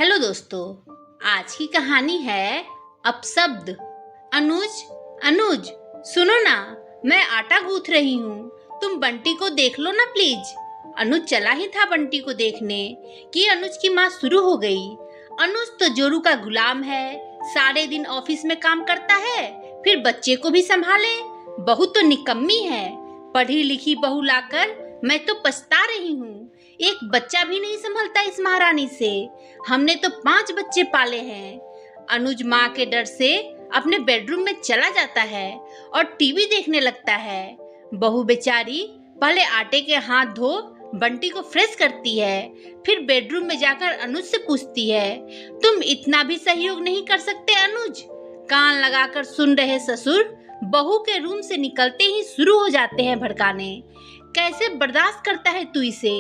Hello दोस्तों, आज की कहानी है अपशब्द। अनुज सुनो ना, मैं आटा गूंथ रही हूँ, तुम बंटी को देख लो ना प्लीज। अनुज चला ही था बंटी को देखने कि अनुज की माँ शुरू हो गई। अनुज तो जोरू का गुलाम है, सारे दिन ऑफिस में काम करता है, फिर बच्चे को भी संभाले। बहू तो निकम्मी है, पढ़ी लिखी बहू लाकर मैं तो पछता रही हूँ। एक बच्चा भी नहीं संभलता इस महारानी से। हमने तो 5 बच्चे पाले हैं। अनुज माँ के डर से अपने बेडरूम में चला जाता है और टीवी देखने लगता है। बहू बेचारी पहले आटे के हाथ धो बंटी को फ्रेश करती है, फिर बेडरूम में जाकर अनुज से पूछती है, तुम इतना भी सहयोग नहीं कर सकते अनुज? कान लगाकर सुन रहे ससुर बहू के रूम से निकलते ही शुरू हो जाते हैं भड़काने। कैसे बर्दाश्त करता है तू इसे?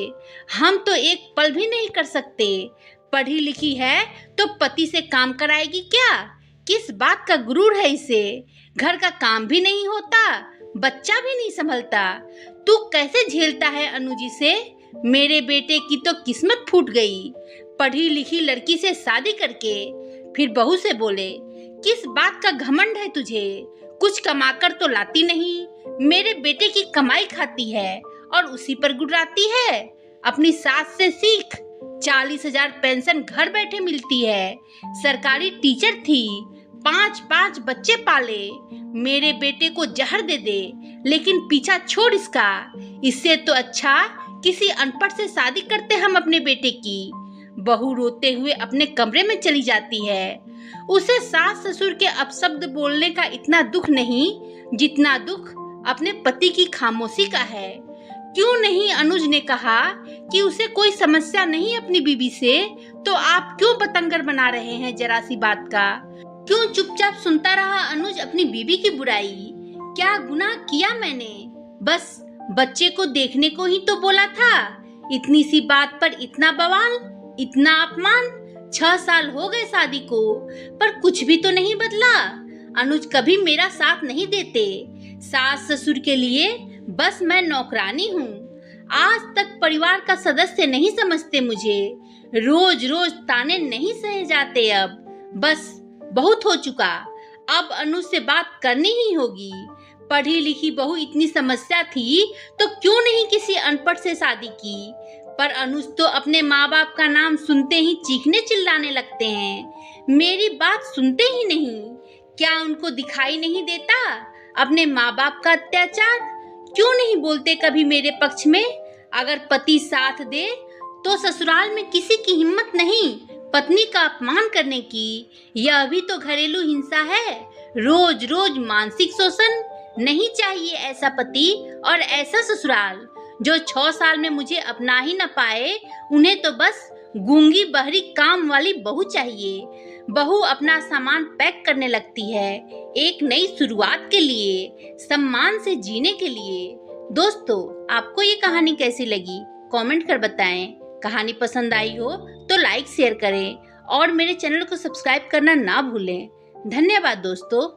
हम तो एक पल भी नहीं कर सकते। पढ़ी लिखी है तो पति से काम कराएगी क्या? किस बात का गुरूर है इसे? घर का काम भी नहीं होता, बच्चा भी नहीं संभलता। तू कैसे झेलता है अनुजी से? मेरे बेटे की तो किस्मत फूट गई, पढ़ी लिखी लड़की से शादी करके। फिर बहू से बोले, किस बात का घमंड है तुझे? कुछ कमाकर तो लाती नहीं, मेरे बेटे की कमाई खाती है और उसी पर गुर्राती है। अपनी सास से सीख, 40,000 पेंशन घर बैठे मिलती है। सरकारी टीचर थी, 5 बच्चे पाले। मेरे बेटे को जहर दे दे, लेकिन पीछा छोड़ इसका। इससे तो अच्छा किसी अनपढ़ से शादी करते हम अपने बेटे की। बहू रोते हुए अपने कमरे में चली जाती है। उसे सास ससुर के अपशब्द बोलने का इतना दुख नहीं जितना दुख अपने पति की खामोशी का है। क्यों नहीं अनुज ने कहा कि उसे कोई समस्या नहीं अपनी बीवी से, तो आप क्यों बतंगर बना रहे हैं जरा सी बात का? क्यों चुपचाप सुनता रहा अनुज अपनी बीवी की बुराई? क्या गुनाह किया मैंने? बस बच्चे को देखने को ही तो बोला था। इतनी सी बात पर इतना बवाल, इतना अपमान। 6 साल हो गए शादी को, पर कुछ भी तो नहीं बदला। अनुज कभी मेरा साथ नहीं देते। सास ससुर के लिए बस मैं नौकरानी हूँ। आज तक परिवार का सदस्य नहीं समझते मुझे। रोज रोज ताने नहीं सहे जाते। अब बस बहुत हो चुका। अब अनुज से बात करनी ही होगी। पढ़ी लिखी बहू इतनी समस्या थी तो क्यों नहीं किसी अनपढ़ से शादी की? पर अनुज तो अपने माँ बाप का नाम सुनते ही चीखने चिल्लाने लगते हैं। मेरी बात सुनते ही नहीं। क्या उनको दिखाई नहीं देता अपने माँ बाप का अत्याचार? क्यों नहीं बोलते कभी मेरे पक्ष में? अगर पति साथ दे तो ससुराल में किसी की हिम्मत नहीं पत्नी का अपमान करने की। यह भी तो घरेलू हिंसा है। रोज रोज मानसिक शोषण। नहीं चाहिए ऐसा पति और ऐसा ससुराल। जो 6 साल में मुझे अपना ही न पाए, उन्हें तो बस गूंगी बहरी काम वाली बहू चाहिए। बहू अपना सामान पैक करने लगती है एक नई शुरुआत के लिए, सम्मान से जीने के लिए। दोस्तों, आपको ये कहानी कैसी लगी? कमेंट कर बताएं। कहानी पसंद आई हो तो लाइक शेयर करें और मेरे चैनल को सब्सक्राइब करना ना भूलें। धन्यवाद दोस्तों।